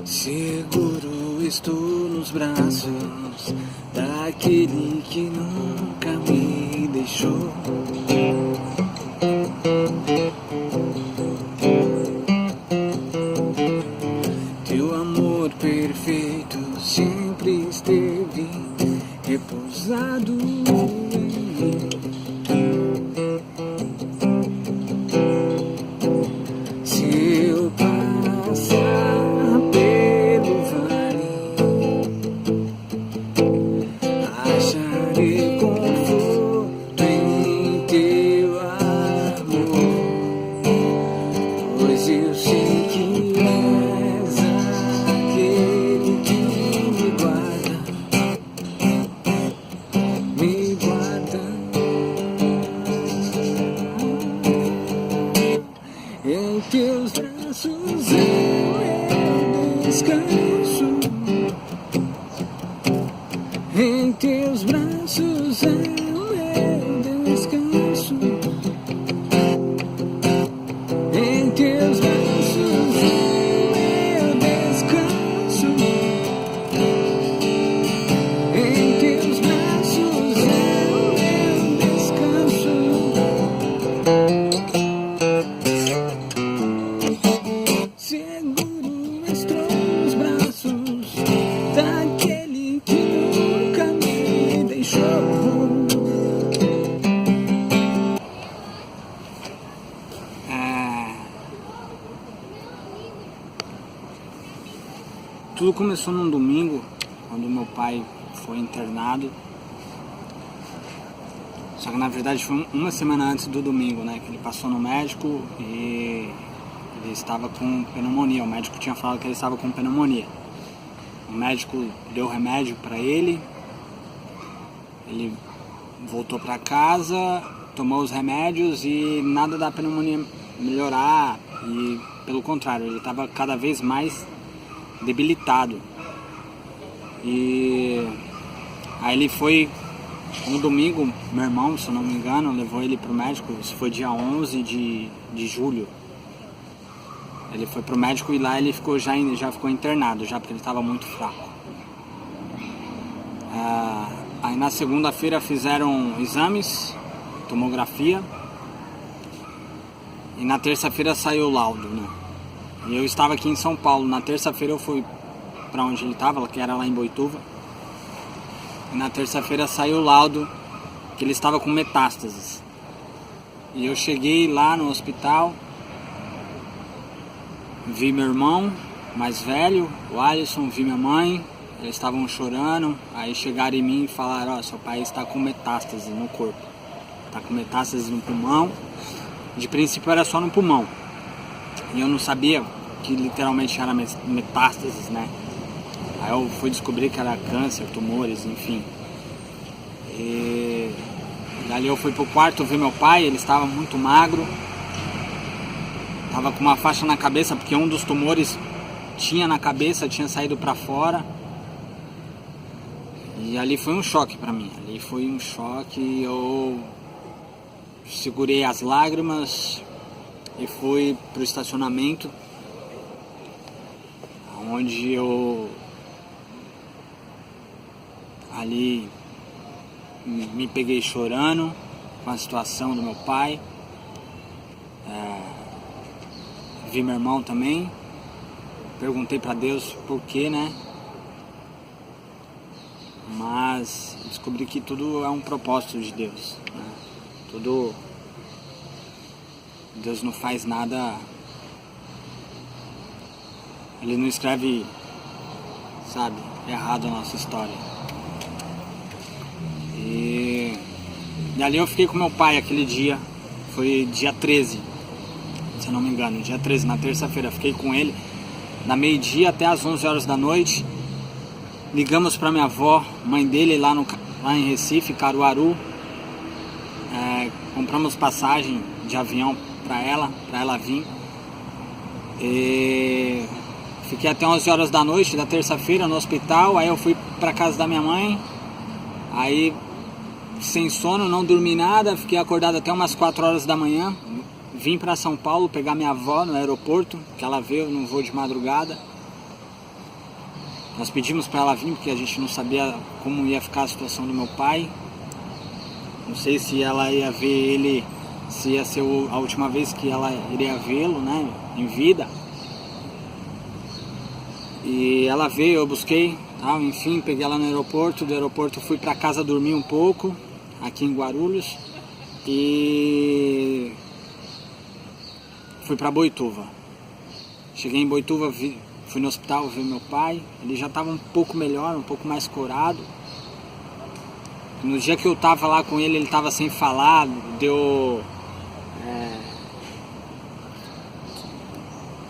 Seguro estou nos braços daquele que nunca me deixou. Teu amor perfeito sempre esteve repousado em mim. Se eu passar pelo vale, acharei conforto em teu amor, pois eu sei que és aquele que me guarda, me guarda. Em teus braços eu descanso. Em teus braços eu descanso. Em teus braços eu descanso. Em teus braços eu descanso. Seguro estou nos braços daquele que nunca me deixou. Tudo começou num domingo, quando meu pai foi internado. Só que na verdade foi uma semana antes do domingo, né? Que ele passou no médico e ele estava com pneumonia. O médico tinha falado que ele estava com pneumonia. O médico deu remédio para ele. Ele voltou para casa, tomou os remédios e nada da pneumonia melhorar. E pelo contrário, ele estava cada vez mais debilitado. E aí ele foi no domingo, meu irmão, se eu não me engano, levou ele pro médico. Isso foi dia 11 de julho. Ele foi pro médico e lá ele ficou já ficou internado, já porque ele estava muito fraco. Aí na segunda-feira fizeram exames, tomografia. E na terça-feira saiu o laudo, né? E eu estava aqui em São Paulo. Na terça-feira eu fui para onde ele estava, que era lá em Boituva. E na terça-feira saiu o laudo que ele estava com metástases. E eu cheguei lá no hospital, vi meu irmão mais velho, o Alisson, vi minha mãe, eles estavam chorando. Aí chegaram em mim e falaram: seu pai está com metástase no corpo, está com metástase no pulmão. De princípio era só no pulmão, e eu não sabia que literalmente era metástases, né? Aí eu fui descobrir que era câncer, tumores, enfim. E dali eu fui pro quarto ver meu pai. Ele estava muito magro, estava com uma faixa na cabeça, porque um dos tumores tinha na cabeça, tinha saído para fora. E ali foi um choque para mim. Ali foi um choque. Eu segurei as lágrimas e fui pro estacionamento, onde eu ali me peguei chorando com a situação do meu pai. Vi meu irmão também, perguntei para Deus por quê, né? Mas descobri que tudo é um propósito de Deus, né? Tudo, Deus não faz nada, Ele não escreve, sabe, errado a nossa história. E ali eu fiquei com meu pai aquele dia, foi dia 13, se eu não me engano, dia 13, na terça-feira. Fiquei com ele da meio-dia até as 11 horas da noite. Ligamos para minha avó, mãe dele, lá em Recife, Caruaru. Compramos passagem de avião para ela vir. E fiquei até 11 horas da noite da terça-feira no hospital. Aí eu fui para casa da minha mãe. Aí sem sono, não dormi nada, fiquei acordado até umas 4 horas da manhã. Vim para São Paulo pegar minha avó no aeroporto, que ela veio num voo de madrugada. Nós pedimos para ela vir porque a gente não sabia como ia ficar a situação do meu pai. Não sei se ela ia ver ele, se ia ser a última vez que ela iria vê-lo, né, em vida. E ela veio, eu busquei, tal, enfim, peguei ela no aeroporto. Do aeroporto fui para casa dormir um pouco, aqui em Guarulhos. E fui para Boituva. Cheguei em Boituva, fui no hospital ver meu pai. Ele já estava um pouco melhor, um pouco mais corado. No dia que eu tava lá com ele estava sem falar, deu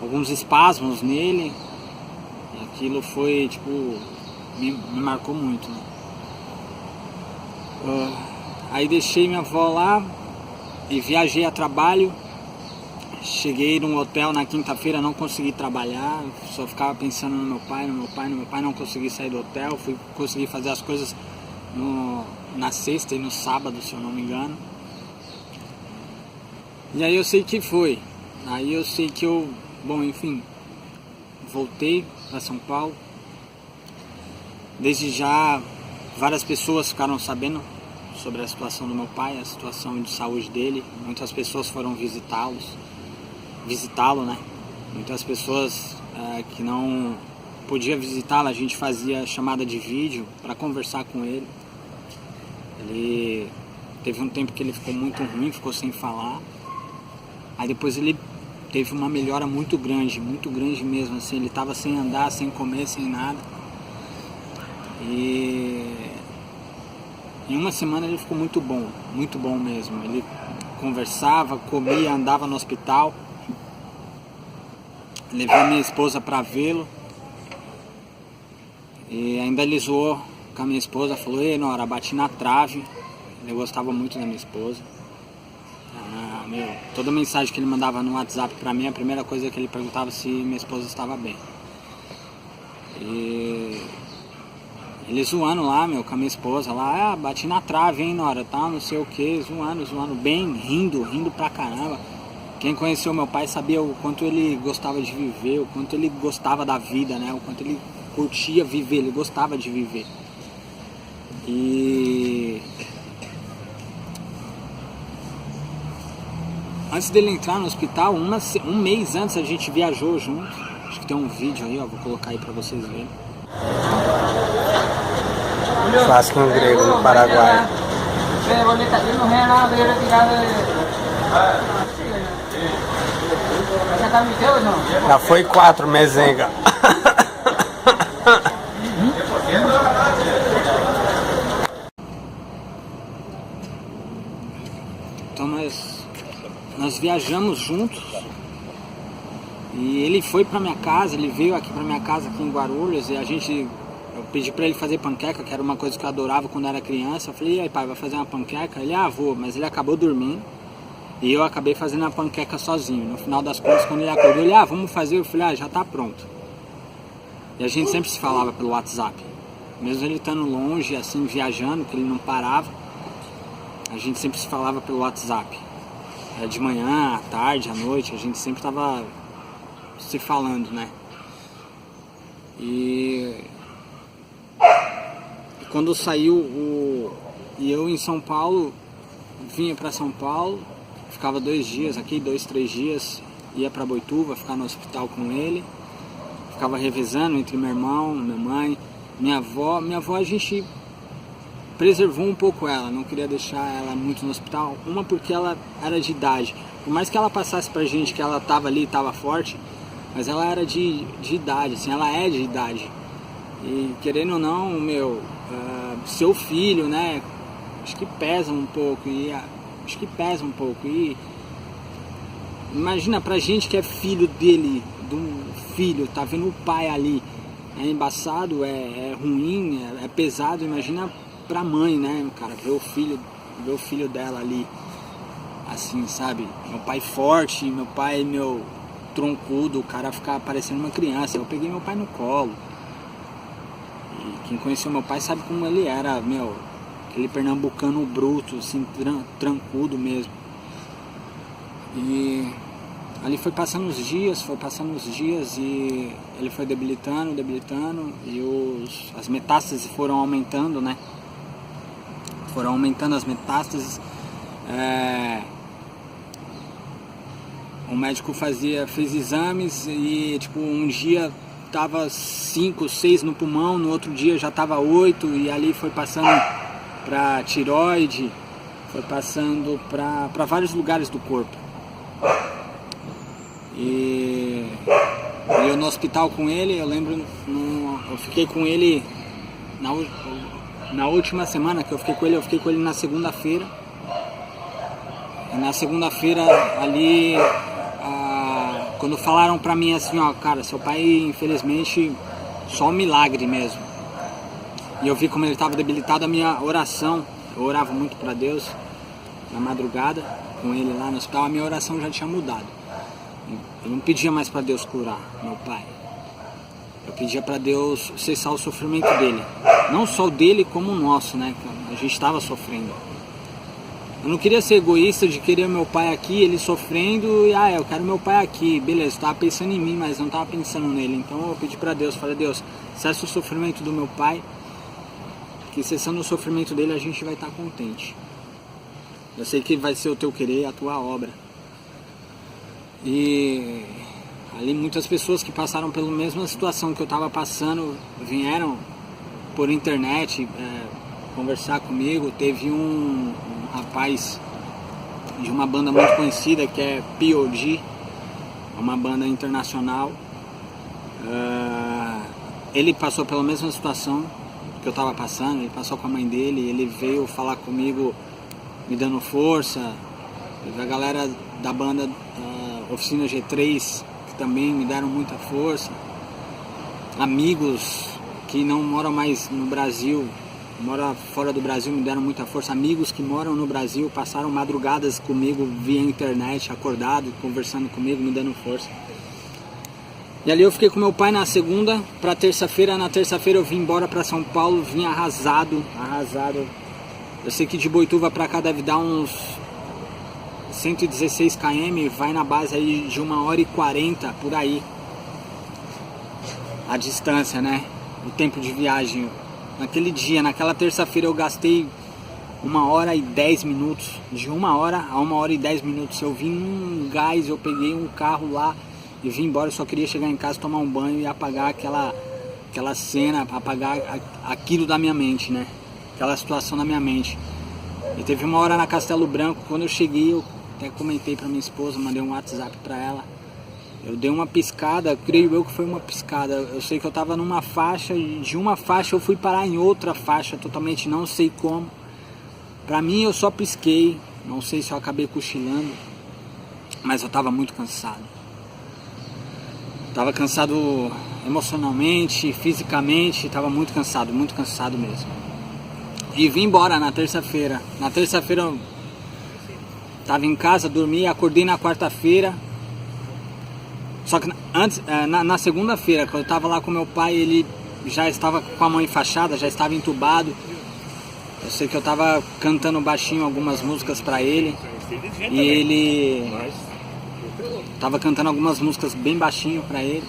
alguns espasmos nele. E aquilo foi, tipo, me marcou muito, né? Aí deixei minha avó lá e viajei a trabalho. Cheguei num hotel na quinta-feira, não consegui trabalhar, só ficava pensando no meu pai, não consegui sair do hotel, consegui fazer as coisas na sexta e no sábado, se eu não me engano. E aí eu sei que foi. Aí eu sei que enfim, voltei para São Paulo. Desde já, várias pessoas ficaram sabendo sobre a situação do meu pai, a situação de saúde dele. Muitas pessoas foram visitá-lo, né? Muitas pessoas que não podia visitá-lo, a gente fazia chamada de vídeo para conversar com ele. Ele teve um tempo que ele ficou muito ruim, ficou sem falar. Aí depois ele teve uma melhora muito grande mesmo, assim. Ele estava sem andar, sem comer, sem nada. E em uma semana ele ficou muito bom mesmo. Ele conversava, comia, andava no hospital. Levei minha esposa para vê-lo. E ainda ele zoou com a minha esposa, falou: "Ei, Nora, bati na trave". Ele gostava muito da minha esposa. Toda mensagem que ele mandava no WhatsApp pra mim, a primeira coisa que ele perguntava se minha esposa estava bem. E ele zoando lá, com a minha esposa lá: "Bati na trave, hein, Nora, tá, não sei o que", zoando bem, rindo pra caramba. Quem conheceu meu pai sabia o quanto ele gostava de viver, o quanto ele gostava da vida, né? O quanto ele curtia viver, ele gostava de viver. E antes dele entrar no hospital, um mês antes, a gente viajou junto. Acho que tem um vídeo aí, ó, vou colocar aí pra vocês verem. Churrasquinho grego no Paraguai. Já foi 4 mezenga. Então nós viajamos juntos. E ele foi pra minha casa, ele veio aqui pra minha casa aqui em Guarulhos. E eu pedi pra ele fazer panqueca, que era uma coisa que eu adorava quando era criança. Eu falei: "E aí, pai, vai fazer uma panqueca?" Ele: "Vou", mas ele acabou dormindo. E eu acabei fazendo a panqueca sozinho. No final das contas, quando ele acordou, ele: "Vamos fazer". Eu falei: "Já tá pronto". E a gente sempre se falava pelo WhatsApp. Mesmo ele estando longe, assim, viajando, que ele não parava, a gente sempre se falava pelo WhatsApp. De manhã, à tarde, à noite, a gente sempre tava se falando, né? E quando saiu e eu em São Paulo, vinha pra São Paulo, ficava 2 dias aqui, 2, 3 dias, ia pra Boituva, ficar no hospital com ele, ficava revezando entre meu irmão, minha mãe, minha avó. Minha avó, a gente preservou um pouco ela, não queria deixar ela muito no hospital. Uma, porque ela era de idade, por mais que ela passasse pra gente que ela tava ali, tava forte, mas ela era de idade, assim, ela é de idade. E querendo ou não, seu filho, né, acho que pesa um pouco. E imagina pra gente que é filho dele, do filho, tá vendo o pai ali, é embaçado, é ruim, é pesado. Imagina pra mãe, né, cara, ver o filho dela ali, assim, sabe? Meu pai forte, meu pai, troncudo, o cara ficar parecendo uma criança. Eu peguei meu pai no colo. E quem conheceu meu pai sabe como ele era, aquele pernambucano bruto, assim, trancudo mesmo. E ali foi passando os dias e ele foi debilitando e as metástases foram aumentando, né? Foram aumentando as metástases. O médico fez exames e tipo um dia tava 5, 6 no pulmão, no outro dia já tava 8 e ali foi passando para tireoide, foi passando para vários lugares do corpo. E eu no hospital com ele, eu lembro, eu fiquei com ele na última semana que eu fiquei com ele na segunda-feira. E na segunda-feira ali, quando falaram pra mim assim, ó, cara, seu pai infelizmente só um milagre mesmo. E eu vi como ele estava debilitado, a minha oração, eu orava muito pra Deus na madrugada com ele lá no hospital, a minha oração já tinha mudado. Eu não pedia mais para Deus curar meu pai. Eu pedia para Deus cessar o sofrimento dele. Não só o dele, como o nosso, né? A gente estava sofrendo. Eu não queria ser egoísta de querer meu pai aqui, ele sofrendo, e eu quero meu pai aqui. Beleza, eu estava pensando em mim, mas não estava pensando nele. Então eu pedi para Deus, falei, Deus, cessa o sofrimento do meu pai, que cessando o sofrimento dele a gente vai estar contente. Eu sei que vai ser o teu querer, a tua obra. E ali muitas pessoas que passaram pela mesma situação que eu estava passando vieram por internet conversar comigo. Teve um rapaz de uma banda muito conhecida que é POD, uma banda internacional. Ele passou pela mesma situação que eu estava passando, ele passou com a mãe dele, ele veio falar comigo me dando força. A galera da banda Oficina G3, que também me deram muita força. Amigos que não moram mais no Brasil, moram fora do Brasil, me deram muita força. Amigos que moram no Brasil passaram madrugadas comigo via internet, acordado, conversando comigo, me dando força. E ali eu fiquei com meu pai na segunda para terça-feira. Na terça-feira eu vim embora para São Paulo, vim arrasado. Eu sei que de Boituva para cá deve dar uns 116 km, vai na base aí de 1h40 por aí a distância, né? O tempo de viagem. Naquele dia, naquela terça-feira eu gastei 1h10 minutos, de 1h a 1h10 minutos. Eu vim num gás, eu peguei um carro lá e vim embora. Eu só queria chegar em casa, tomar um banho e apagar aquela cena, apagar aquilo da minha mente, né? Aquela situação da minha mente. E teve uma hora na Castelo Branco, quando eu cheguei, eu até comentei pra minha esposa, mandei um WhatsApp pra ela. Eu dei uma piscada, creio eu que foi uma piscada. Eu sei que eu tava numa faixa, e de uma faixa eu fui parar em outra faixa, totalmente não sei como. Pra mim eu só pisquei, não sei se eu acabei cochilando, mas eu tava muito cansado. Tava cansado emocionalmente, fisicamente, tava muito cansado mesmo. E vim embora na terça-feira. Na terça-feira eu tava em casa, dormi, acordei na quarta-feira. Só que antes, na segunda-feira, quando eu tava lá com meu pai, ele já estava com a mão enfaixada, já estava entubado. Eu sei que eu tava cantando baixinho algumas músicas pra ele. E ele tava cantando algumas músicas bem baixinho pra ele.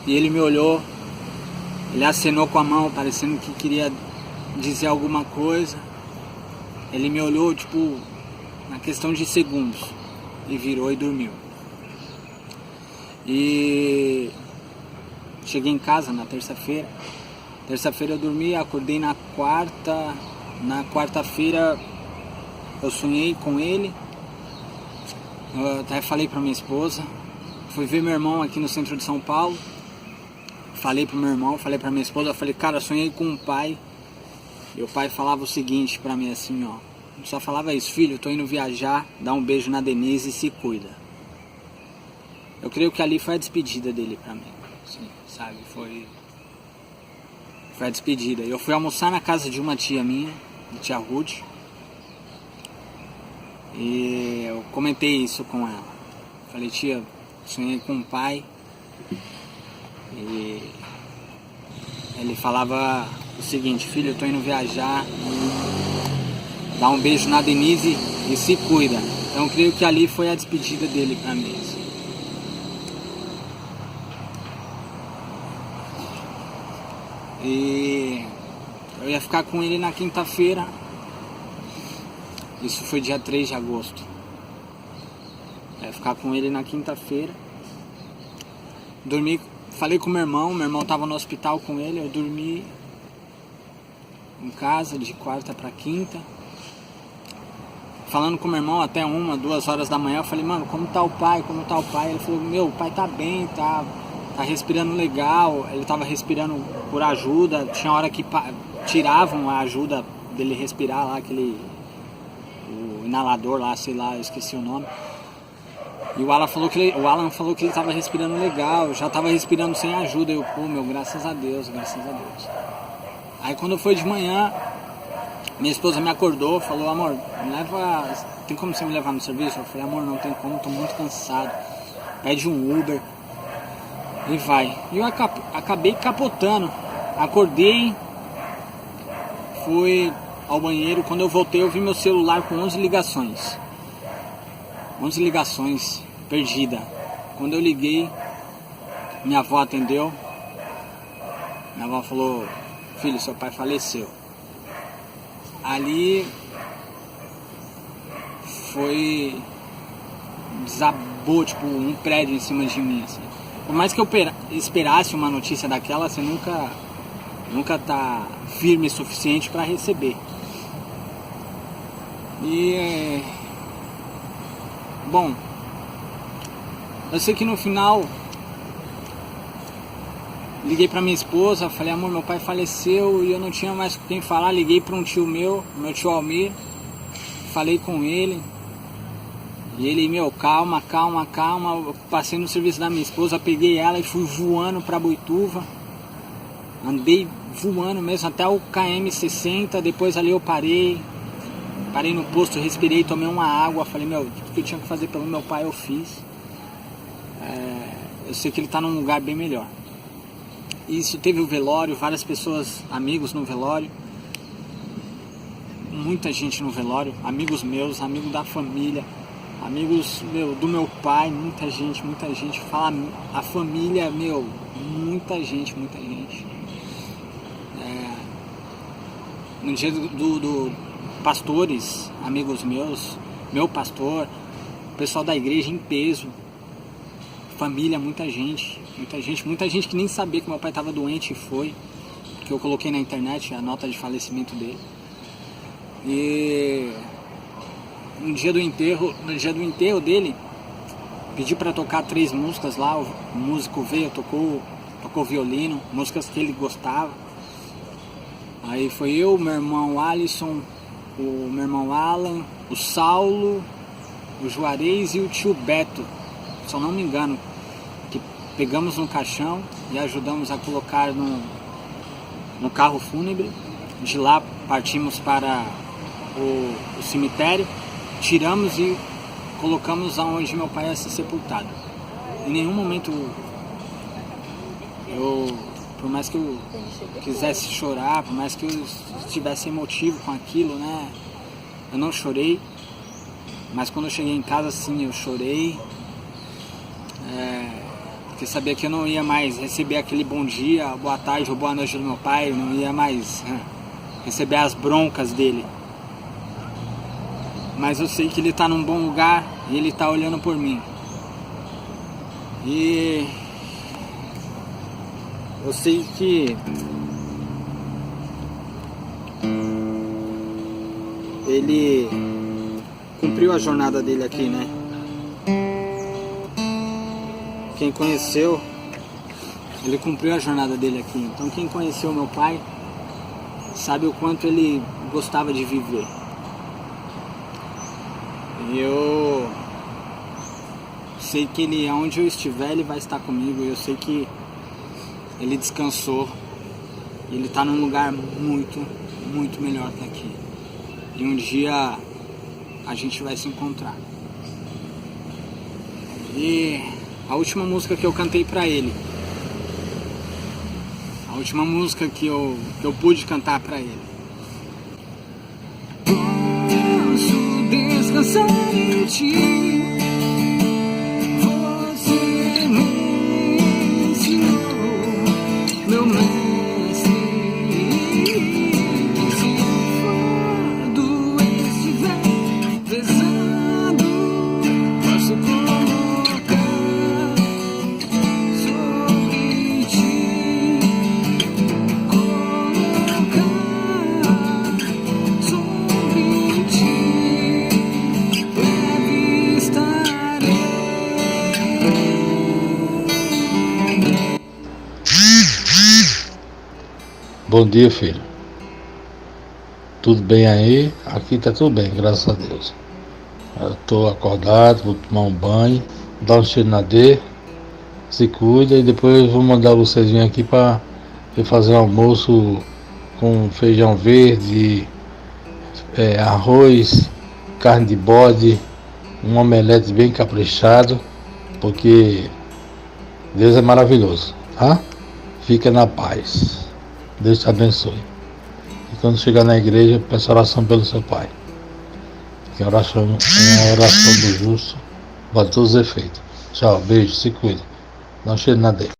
E ele me olhou, ele acenou com a mão, parecendo que queria dizer alguma coisa. Ele me olhou, tipo, na questão de segundos, e virou e dormiu. E cheguei em casa na terça-feira. Terça-feira eu dormi, acordei na quarta. Na quarta-feira eu sonhei com ele. Eu até falei pra minha esposa. Fui ver meu irmão aqui no centro de São Paulo. Falei pro meu irmão, falei pra minha esposa. Falei, cara, eu sonhei com um pai. E o pai falava o seguinte pra mim assim, ó. Só falava isso: filho, tô indo viajar, dá um beijo na Denise e se cuida. Eu creio que ali foi a despedida dele pra mim, assim, sabe? Foi a despedida. Eu fui almoçar na casa de uma tia minha, de tia Ruth. E eu comentei isso com ela. Falei, tia, sonhei com um pai. E ele falava o seguinte: filho, eu tô indo viajar, Dá um beijo na Denise e se cuida. Então creio que ali foi a despedida dele pra mim. E eu ia ficar com ele na quinta-feira. Isso foi dia 3 de agosto. Eu ia ficar com ele na quinta-feira. Dormi, falei com meu irmão tava no hospital com ele. Eu dormi em casa de quarta pra quinta. Falando com meu irmão até 1, 2 horas da manhã. Eu falei, mano, como tá o pai? Ele falou, meu, o pai tá bem, tá respirando legal. Ele tava respirando por ajuda. Tinha hora que tiravam a ajuda dele respirar lá, o inalador lá, sei lá, eu esqueci o nome. E o Alan falou que ele tava respirando legal, já tava respirando sem ajuda. Eu, pô, meu, graças a Deus. Aí quando foi de manhã, minha esposa me acordou, falou, amor, tem como você me levar no serviço? Eu falei, amor, não tem como, tô muito cansado. Pede um Uber e vai. E eu acabei capotando. Acordei, fui ao banheiro. Quando eu voltei, eu vi meu celular com 11 ligações. 11 ligações perdida. Quando eu liguei, minha avó atendeu. Minha avó falou, filho, seu pai faleceu. Ali desabou tipo um prédio em cima de mim, assim. Por mais que eu esperasse uma notícia daquela, você nunca tá firme o suficiente para receber. E bom, eu sei que no final liguei pra minha esposa, falei, amor, meu pai faleceu e eu não tinha mais com quem falar. Liguei pra um tio meu tio Almir, falei com ele. E ele, meu, calma. Eu passei no serviço da minha esposa, peguei ela e fui voando pra Boituva. Andei voando mesmo até o KM60, depois ali eu parei no posto, respirei, tomei uma água. Falei, meu, tudo que eu tinha que fazer pelo meu pai eu fiz. Eu sei que ele tá num lugar bem melhor. Isso, teve o velório, várias pessoas, amigos no velório. Muita gente no velório, amigos meus, amigos da família, amigos do meu pai, muita gente. Fala a família, meu, muita gente. No dia do pastores, amigos meus, meu pastor, o pessoal da igreja em peso, família, muita gente que nem sabia que meu pai estava doente e foi, porque eu coloquei na internet a nota de falecimento dele. E no dia do enterro dele, pedi para tocar 3 músicas lá. O músico veio, tocou violino, músicas que ele gostava. Aí foi eu, meu irmão Alisson, o meu irmão Alan, o Saulo, o Juarez e o tio Beto, se eu não me engano, que pegamos no caixão e ajudamos a colocar no carro fúnebre. De lá partimos para o cemitério, tiramos e colocamos aonde meu pai ia ser sepultado. Em nenhum momento por mais que eu quisesse chorar, por mais que eu estivesse emotivo com aquilo, né, eu não chorei. Mas quando eu cheguei em casa, sim, eu chorei, porque sabia que eu não ia mais receber aquele bom dia, boa tarde ou boa noite do meu pai, eu não ia mais receber as broncas dele. Mas eu sei que ele está num bom lugar e ele está olhando por mim. E eu sei que ele cumpriu a jornada dele aqui, né? Quem conheceu, ele cumpriu a jornada dele aqui. Então quem conheceu meu pai sabe o quanto ele gostava de viver. E eu sei que ele, aonde eu estiver, ele vai estar comigo. Eu sei que ele descansou. Ele está num lugar muito, muito melhor que aqui. E um dia a gente vai se encontrar. E a última música que eu cantei pra ele, a última música que eu pude cantar pra ele, descansar em ti. Você me ensinou, meu mestre. Se o fardo estiver pesado, posso colocar sobre ti. Colocar sobre ti. Leve estarei. Bom dia, filho. Tudo bem aí? Aqui tá tudo bem, graças a Deus. Eu tô acordado, vou tomar um banho, dar um cheiro na D, se cuida e depois eu vou mandar vocês virem aqui para eu fazer um almoço com feijão verde, arroz, carne de bode, um omelete bem caprichado, porque Deus é maravilhoso, tá? Fica na paz. Deus te abençoe. E quando chegar na igreja, peça oração pelo seu pai. Que a oração é a oração do justo, para todos os efeitos. Tchau, beijo, se cuida. Não cheire na dele.